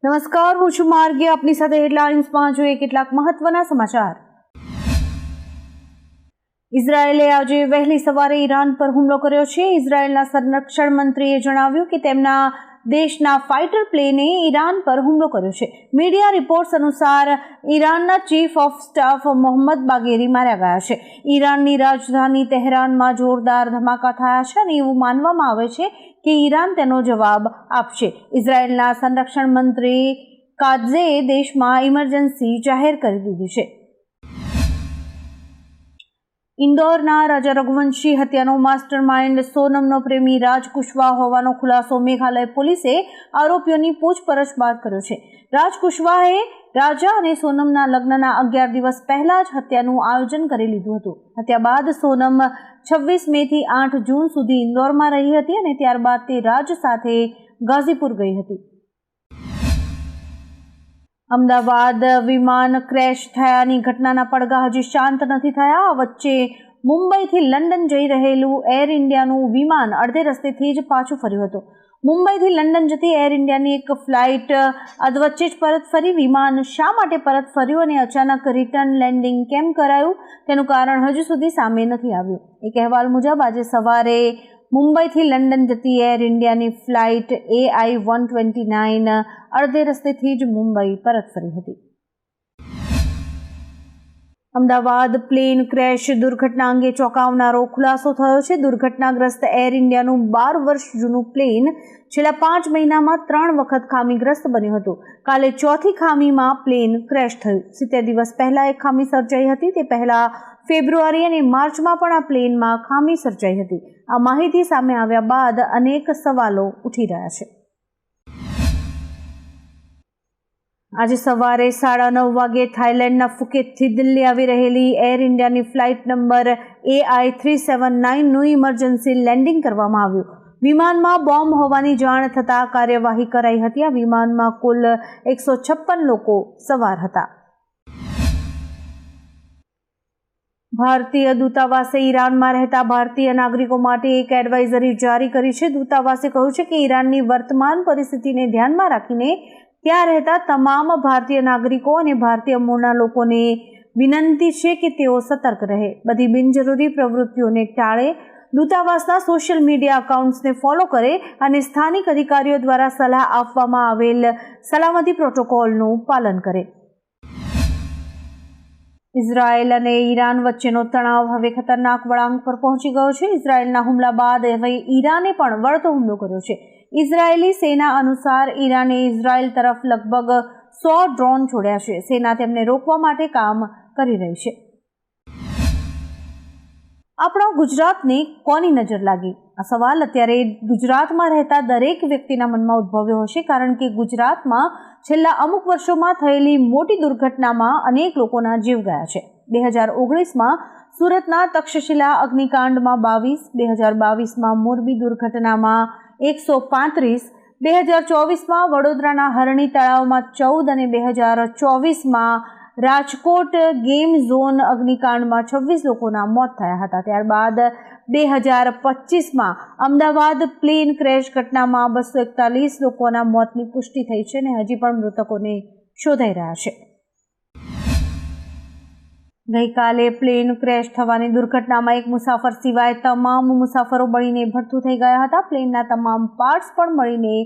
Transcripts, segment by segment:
નમસ્કાર, હું છું માર્ગી. આપની સાથે હેડલાઇન્સમાં જોઈએ કેટલાક મહત્વના સમાચાર. ઇઝરાયેલે આજે વહેલી સવારે ઈરાન પર હુમલો કર્યો છે. ઇઝરાયેલના સંરક્ષણ મંત્રીએ જણાવ્યું કે તેમના દેશના ફાઇટર પ્લેને ઈરાન પર હુમલો કર્યો છે. મીડિયા રિપોર્ટ્સ અનુસાર ઈરાનના ચીફ ઓફ સ્ટાફ મોહમ્મદ બાગેરી માર્યા ગયા છે. ઈરાનની રાજધાની તહેરાનમાં જોરદાર ધમાકા થયા છે અને એવું માનવામાં આવે છે કે ઈરાન તેનો જવાબ આપશે. ઇઝરાયેલના સંરક્ષણ મંત્રી કાત્ઝે દેશમાં ઇમરજન્સી જાહેર કરી દીધી છે. ઇન્દોરના રાજા રઘુવંશી હત્યાનો માસ્ટર માઇન્ડ સોનમનો પ્રેમી રાજ કુશવાહ હોવાનો ખુલાસો મેઘાલય પોલીસે આરોપીઓની પૂછપરછ બાદ કર્યો છે. રાજ કુશવાહે રાજા અને સોનમના લગ્નના 11 દિવસ પહેલા જ હત્યાનું આયોજન કરી લીધું હતું. હત્યા બાદ સોનમ 26 મેથી 8 જૂન સુધી ઇન્દોરમાં રહી હતી અને ત્યારબાદ તે રાજ સાથે ગાઝીપુર ગઈ હતી. અમદાવાદ વિમાન ક્રેશ થયાની ઘટનાના પડઘા હજી શાંત નથી થયા. આ વચ્ચે મુંબઈથી લંડન જઈ રહેલું એર ઇન્ડિયાનું વિમાન અડધે રસ્તેથી જ પાછું ફર્યું હતું. મુંબઈથી લંડન જતી એર ઇન્ડિયાની એક ફ્લાઇટ અધવચ્ચે જ પરત ફરી. વિમાન શા માટે પરત ફર્યું અને અચાનક રિટર્ન લેન્ડિંગ કેમ કરાયું તેનું કારણ હજુ સુધી સામે નથી આવ્યું. એક અહેવાલ મુજબ આજે સવારે મુંબઈથી લંડન જતી એર ઇન્ડિયાની ફ્લાઇટ AI-129 અડધે રસ્તેથી જ મુંબઈ પરત ફરી હતી. અમદાવાદ પ્લેન ક્રેશ દુર્ઘટના અંગે ચોંકાવનારો ખુલાસો થયો છે. દુર્ઘટનાગ્રસ્ત એર ઇન્ડિયાનું 12 વર્ષ જૂનું પ્લેન છેલ્લા 5 મહિનામાં 3 વખત ખામીગ્રસ્ત બન્યું હતું. કાલે ચોથી ખામીમાં પ્લેન ક્રેશ થયું. 70 દિવસ પહેલા એક ખામી સર્જાઈ હતી. તે પહેલા ફેબ્રુઆરી અને માર્ચમાં પણ આ પ્લેનમાં ખામી સર્જાઈ હતી. આ માહિતી સામે આવ્યા બાદ અનેક સવાલો ઉઠી રહ્યા છે. આજે સવારે 9:30 વાગે થાઇલેન્ડના ફુકેતથી દિલ્હી આવી રહેલી એર ઇન્ડિયાની ફ્લાઇટ નંબર AI-379નું ઇમરજન્સી લેન્ડિંગ કરવામાં આવ્યું. વિમાનમાં બોમ્બ હોવાની જાણ થતાં કાર્યવાહી કરાઈ હતી. આ વિમાનમાં કુલ 156 લોકો સવાર હતા. ભારતીય દૂતાવાસે ઈરાનમાં રહેતા ભારતીય નાગરિકો માટે એક એડવાઇઝરી જારી કરી છે. દૂતાવાસે કહ્યું છે કે ઈરાનની વર્તમાન પરિસ્થિતિને ધ્યાનમાં રાખીને ત્યાં રહેતા તમામ ભારતીય નાગરિકો અને ભારતીય મૂળના લોકોને વિનંતી છે કે તેઓ સતર્ક રહે, બધી બિનજરૂરી પ્રવૃત્તિઓને ટાળે, દૂતાવાસના સોશિયલ મીડિયા એકાઉન્ટ્સને ફોલો કરે અને સ્થાનિક અધિકારીઓ દ્વારા સલાહ આપવામાં આવેલ સલામતી પ્રોટોકોલનું પાલન કરે. ઇઝરાયેલ અને ઈરાન વચ્ચેનો તણાવ હવે ખતરનાક વળાંક પર પહોંચી ગયો છે. ઇઝરાયેલના હુમલા બાદ હવે ઈરાને પણ વળતો હુમલો કર્યો છે. ઇઝરાયેલી સેના અનુસાર ઈરાને ઇઝરાયેલ તરફ લગભગ 100 ડ્રોન છોડ્યા છે. સેના તેમને રોકવા માટે કામ કરી રહી છે. આપણા ગુજરાતને કોની નજર લાગી? આ સવાલ અત્યારે ગુજરાતમાં રહેતા દરેક વ્યક્તિના મનમાં ઉદ્ભવ્યો હશે, કારણ કે ગુજરાતમાં છેલ્લા અમુક વર્ષોમાં થયેલી મોટી દુર્ઘટનામાં અનેક લોકોના જીવ ગયા છે. 2019માં સુરતના તક્ષશિલા અગ્નિકાંડમાં 22, 2022માં મોરબી દુર્ઘટનામાં 135, 2024માં વડોદરાના હરણી તળાવમાં 14 અને 2024માં રાજકોટ ગેમ ઝોન અગ્નિકાંડમાં 26 લોકોના મોત થયા હતા. ત્યારબાદ 2025માં અમદાવાદ પ્લેન ક્રેશ ઘટનામાં 241 લોકોના મોતની પુષ્ટિ થઈ છે અને હજી પણ મૃતકોને શોધાઈ રહ્યા છે. ગઈકાલે પ્લેન ક્રેશ થવાની દુર્ઘટનામાં એક મુસાફર સિવાય તમામ મુસાફરો બળીને ભડ્થું થઈ ગયા હતા. પ્લેનના તમામ પાર્ટ્સ પણ મળીને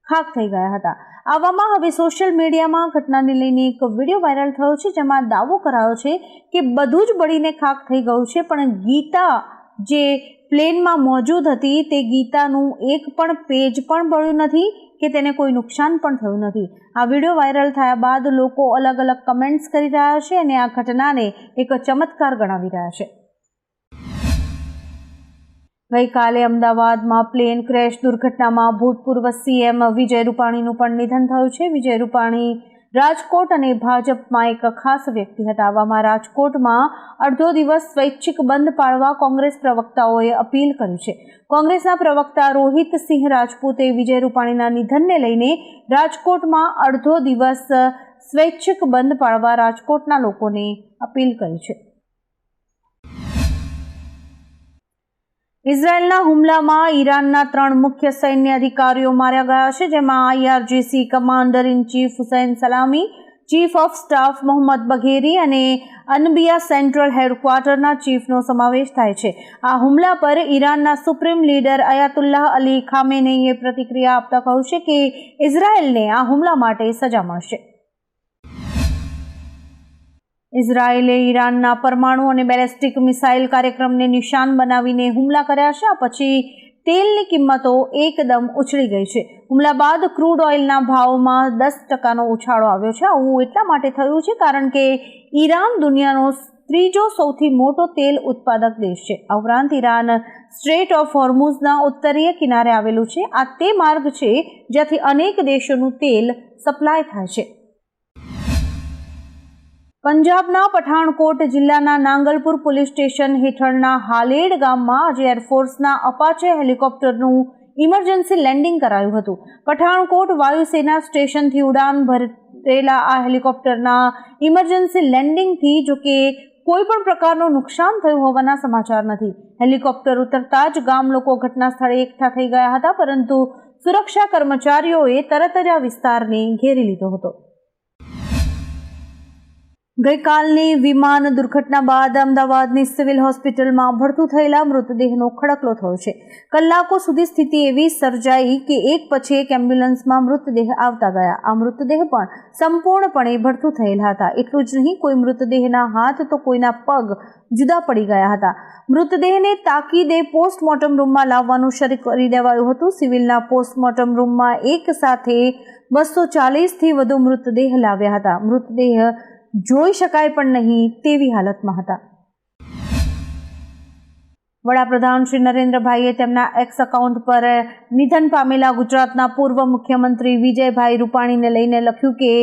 ખાક થઈ ગયા હતા. આવામાં હવે સોશિયલ મીડિયામાં ઘટનાને લઈને એક વિડીયો વાયરલ થયો છે, જેમાં દાવો કરાયો છે કે બધું જ બળીને ખાક થઈ ગયું છે, પણ ગીતા જે પ્લેનમાં મોજૂદ હતી તે ગીતાનું એક પણ પેજ પણ બળ્યું નથી કે તેને કોઈ નુકસાન પણ થયું નથી. આ વિડીયો વાયરલ થયા બાદ લોકો અલગ અલગ કમેન્ટ્સ કરી રહ્યા છે અને આ ઘટનાને એક ચમત્કાર ગણાવી રહ્યા છે. ગઈકાલે અમદાવાદમાં પ્લેન ક્રેશ દુર્ઘટનામાં ભૂતપૂર્વ CM વિજય રૂપાણીનું પણ નિધન થયું છે. વિજય રૂપાણી રાજકોટ અને ભાજપમાં એક ખાસ વ્યક્તિ હતા. આવામાં રાજકોટમાં અડધો દિવસ સ્વૈચ્છિક બંધ પાળવા કોંગ્રેસ પ્રવક્તાઓએ અપીલ કરી છે. કોંગ્રેસના પ્રવક્તા રોહિતસિંહ રાજપૂતે વિજય રૂપાણીના નિધનને લઈને રાજકોટમાં અડધો દિવસ સ્વૈચ્છિક બંધ પાળવા રાજકોટના લોકોને અપીલ કરી છે. ઇઝરાયેલના હુમલામાં ઈરાનના 3 મુખ્ય સૈન્ય અધિકારીઓ માર્યા ગયા છે, જેમાં IRGC commander in chief Hossein Salami, chief of staff Mohammad Bagheri અને અનબિયા સેન્ટ્રલ હેડક્વાર્ટરના ચીફનો સમાવેશ થાય છે. આ હુમલા પર ઈરાનના સુપ્રીમ લીડર અયાતુલ્લાહ અલી ખામેનેઈએ પ્રતિક્રિયા આપતા કહ્યું છે કે ઇઝરાયેલને આ હુમલા માટે સજા મળશે. ઇઝરાયેલે ઈરાનના પરમાણુ અને બેલેસ્ટિક મિસાઇલ કાર્યક્રમને નિશાન બનાવીને હુમલા કર્યા છે. આ પછી તેલની કિંમતો એકદમ ઉછળી ગઈ છે. હુમલા બાદ ક્રૂડ ઓઇલના ભાવમાં 10% ઉછાળો આવ્યો છે. આવું એટલા માટે થયું છે કારણ કે ઈરાન દુનિયાનો 3જો સૌથી મોટો તેલ ઉત્પાદક દેશ છે. આ ઉપરાંત ઈરાન સ્ટ્રેટ ઓફ હોર્મુઝના ઉત્તરીય કિનારે આવેલું છે. આ તે માર્ગ છે જ્યાંથી અનેક દેશોનું તેલ સપ્લાય થાય છે. પંજાબના પઠાણકોટ જિલ્લાના નાંગલપુર પોલીસ સ્ટેશન હેઠળના હાલેડ ગામમાં આજે એરફોર્સના અપાચે હેલિકોપ્ટરનું ઇમરજન્સી લેન્ડિંગ કરાયું હતું. પઠાણકોટ વાયુસેના સ્ટેશનથી ઉડાન ભરેલા આ હેલિકોપ્ટરના ઇમરજન્સી લેન્ડિંગથી જોકે કોઈ પણ પ્રકારનું નુકસાન થયું હોવાના સમાચાર નથી. હેલિકોપ્ટર ઉતરતા જ ગામ લોકો ઘટના સ્થળે એકઠા થઈ ગયા હતા, પરંતુ સુરક્ષા કર્મચારીઓએ તરત જ આ વિસ્તારને ઘેરી લીધો હતો. ગઈકાલની વિમાન દુર્ઘટના બાદ અમદાવાદની સિવિલ હોસ્પિટલમાં ભડથું થયેલા મૃતદેહનો ખડકલો થયો છે. કલાકો સુધી સ્થિતિ એવી સર્જાઈ કે એક પછી એક એમ્બ્યુલન્સમાં મૃતદેહ આવતા ગયા. આ મૃતદેહ પણ સંપૂર્ણપણે ભડથું થયેલા હતા. એટલું જ નહીં, કોઈ મૃતદેહના હાથ તો કોઈના પગ જુદા પડી ગયા હતા. મૃતદેહને તાકીદે પોસ્ટમોર્ટમ રૂમમાં લાવવાનું શરૂ કરી દેવાયું હતું. સિવિલના પોસ્ટમોર્ટમ રૂમમાં એક સાથે 240થી વધુ મૃતદેહ લાવ્યા હતા. મૃતદેહ જોઈ શકાય પણ નહીં તેવી હાલતમાં હતા. વડાપ્રધાન શ્રી નરેન્દ્રભાઈએ તેમના એક્સ એકાઉન્ટ પર નિધન પામેલા ગુજરાતના પૂર્વ મુખ્યમંત્રી વિજયભાઈ રૂપાણીને લઈને લખ્યું કે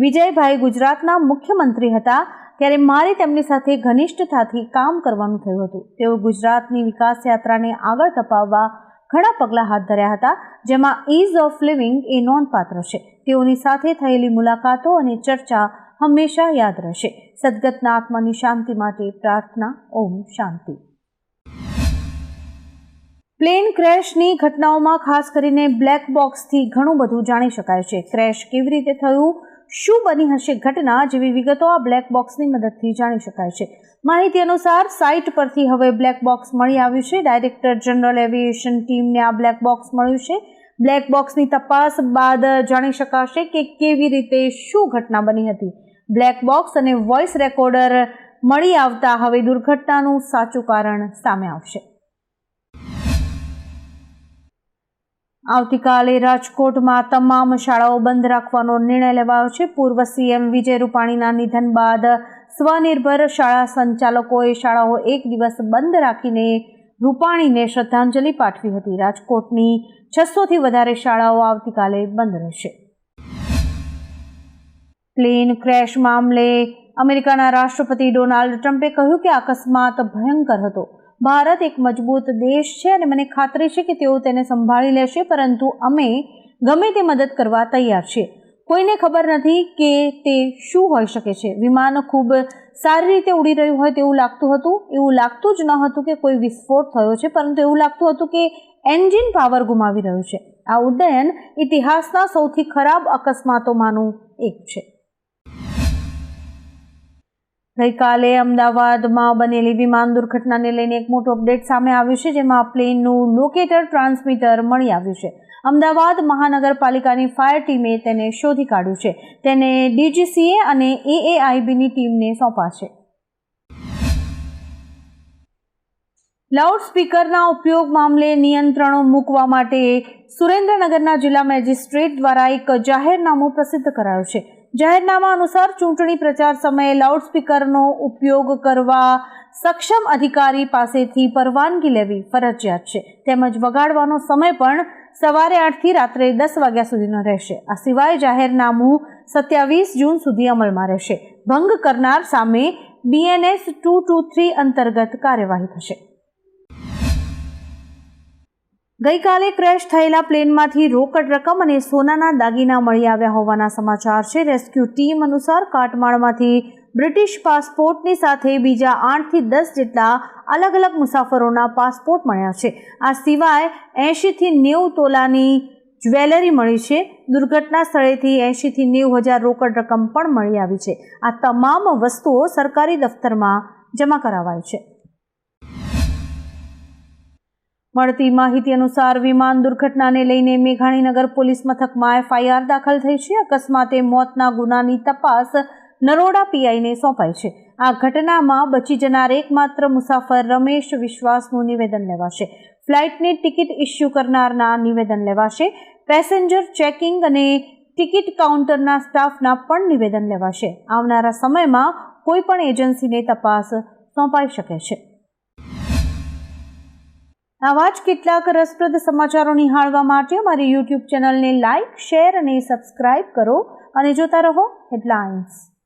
વિજયભાઈ ગુજરાતના મુખ્યમંત્રી હતા ત્યારે મારે તેમની સાથે ઘનિષ્ઠતાથી કામ કરવાનું થયું હતું. તેઓ ગુજરાતની વિકાસ યાત્રાને આગળ ધપાવવા ઘણા પગલાં હાથ ધર્યા હતા, જેમાં ઇઝ ઓફ લિવિંગ એ નોંધપાત્ર છે. તેઓની સાથે થયેલી મુલાકાતો અને ચર્ચા હંમેશા યાદ રહેશે. સદગતના આત્માની શાંતિ માટે પ્રાર્થના. ઓમ શાંતિ. પ્લેન ક્રેશની ઘટનાઓમાં ખાસ કરીને બ્લેક બોક્સથી ઘણું બધું જાણી શકાય છે. ક્રેશ કેવી રીતે થયું, શું બની હશે ઘટના જેવી વિગતો આ બ્લેક બોક્સની મદદથી જાણી શકાય છે. માહિતી અનુસાર સાઇટ પરથી હવે બ્લેક બોક્સ મળી આવ્યું છે. ડાયરેક્ટર જનરલ એવિએશન ટીમને આ બ્લેક બોક્સ મળ્યું છે. બ્લેક બોક્સની તપાસ બાદ જાણી શકાશે કે કેવી રીતે શું ઘટના બની હતી. બ્લેક બોક્સ અને વોઇસ રેકોર્ડર મળી આવતા હવે દુર્ઘટનાનું સાચું કારણ સામે આવશે. આવતીકાલે રાજકોટમાં તમામ શાળાઓ બંધ રાખવાનો નિર્ણય લેવાયો છે. પૂર્વ CM વિજય રૂપાણીના નિધન બાદ સ્વનિર્ભર શાળા સંચાલકોએ શાળાઓ એક દિવસ બંધ રાખીને રૂપાણીને શ્રદ્ધાંજલિ પાઠવી હતી. રાજકોટની 600થી વધારે શાળાઓ આવતીકાલે બંધ રહેશે. પ્લેન ક્રેશ મામલે અમેરિકાના રાષ્ટ્રપતિ ડોનાલ્ડ ટ્રમ્પે કહ્યું કે અકસ્માત ભયંકર હતો. ભારત એક મજબૂત દેશ છે અને મને ખાતરી છે કે તેઓ તેને સંભાળી લેશે, પરંતુ અમે ગમે તે મદદ કરવા તૈયાર છીએ. કોઈને ખબર નથી કે તે શું હોઈ શકે છે. વિમાન ખૂબ સારી રીતે ઉડી રહ્યું હોય તેવું લાગતું હતું. એવું લાગતું જ ન હતું કે કોઈ વિસ્ફોટ થયો છે, પરંતુ એવું લાગતું હતું કે એન્જિન પાવર ગુમાવી રહ્યું છે. આ ઉડ્ડયન ઇતિહાસના સૌથી ખરાબ અકસ્માતોમાંનું એક છે. ગઈકાલે અમદાવાદમાં બનેલી વિમાન દુર્ઘટનાને લઈને એક મોટું અપડેટ સામે આવ્યું છે, જેમાં પ્લેનનું લોકેટર ટ્રાન્સમીટર મળી આવ્યું છે. અમદાવાદ મહાનગરપાલિકાની ફાયર ટીમે તેને શોધી કાઢ્યું છે. તેને DGCA અને AAIBની ટીમને સોંપાશે. લાઉડસ્પીકરના ઉપયોગ મામલે નિયંત્રણો મૂકવા માટે સુરેન્દ્રનગરના જિલ્લા મેજિસ્ટ્રેટ દ્વારા એક જાહેરનામું પ્રસિદ્ધ કરાયું છે. જાહેરનામા અનુસાર ચૂંટણી પ્રચાર સમયે લાઉડસ્પીકરનો ઉપયોગ કરવા સક્ષમ અધિકારી પાસેથી પરવાનગી લેવી ફરજિયાત છે. તેમજ વગાડવાનો સમય પણ સવારે 8થી રાત્રે 10 વાગ્યા સુધીનો રહેશે. આ સિવાય જાહેરનામું 27 જૂન સુધી અમલમાં રહેશે. ભંગ કરનાર સામે BNS 223 અંતર્ગત કાર્યવાહી થશે. ગઈકાલે ક્રેશ થયેલા પ્લેનમાંથી રોકડ રકમ અને સોનાના દાગીના મળી આવ્યા હોવાના સમાચાર છે. રેસ્ક્યુ ટીમ અનુસાર કાટમાળમાંથી બ્રિટિશ પાસપોર્ટની સાથે બીજા 8 થી 10 જેટલા અલગ અલગ મુસાફરોના પાસપોર્ટ મળ્યા છે. આ સિવાય 80 થી 90 તોલાની જ્વેલરી મળી છે. દુર્ઘટના સ્થળેથી 80 થી 90 હજાર રોકડ રકમ પણ મળી આવી છે. આ તમામ વસ્તુઓ સરકારી દફતરમાં જમા કરાવાઈ છે. મળતી માહિતી અનુસાર વિમાન દુર્ઘટનાને લઈને મેઘાણીનગર પોલીસ મથકમાં FIR દાખલ થઈ છે. અકસ્માતે મોતના ગુનાની તપાસ નરોડા પીઆઈને સોંપાઈ છે. આ ઘટનામાં બચી જનાર એકમાત્ર મુસાફર રમેશ વિશ્વાસનું નિવેદન લેવાશે. ફ્લાઇટની ટિકિટ ઇસ્યુ કરનારના નિવેદન લેવાશે. પેસેન્જર ચેકિંગ અને ટિકિટ કાઉન્ટરના સ્ટાફના પણ નિવેદન લેવાશે. આવનારા સમયમાં કોઈ પણ એજન્સીને તપાસ સોંપાઈ શકે છે. આવા જ કેટલાક રસપ્રદ સમાચારો નિહાળવા માટે અમારી YouTube ચેનલને લાઇક, શેર અને સબસ્ક્રાઇબ કરો અને જોતા રહો હેડલાઇન્સ.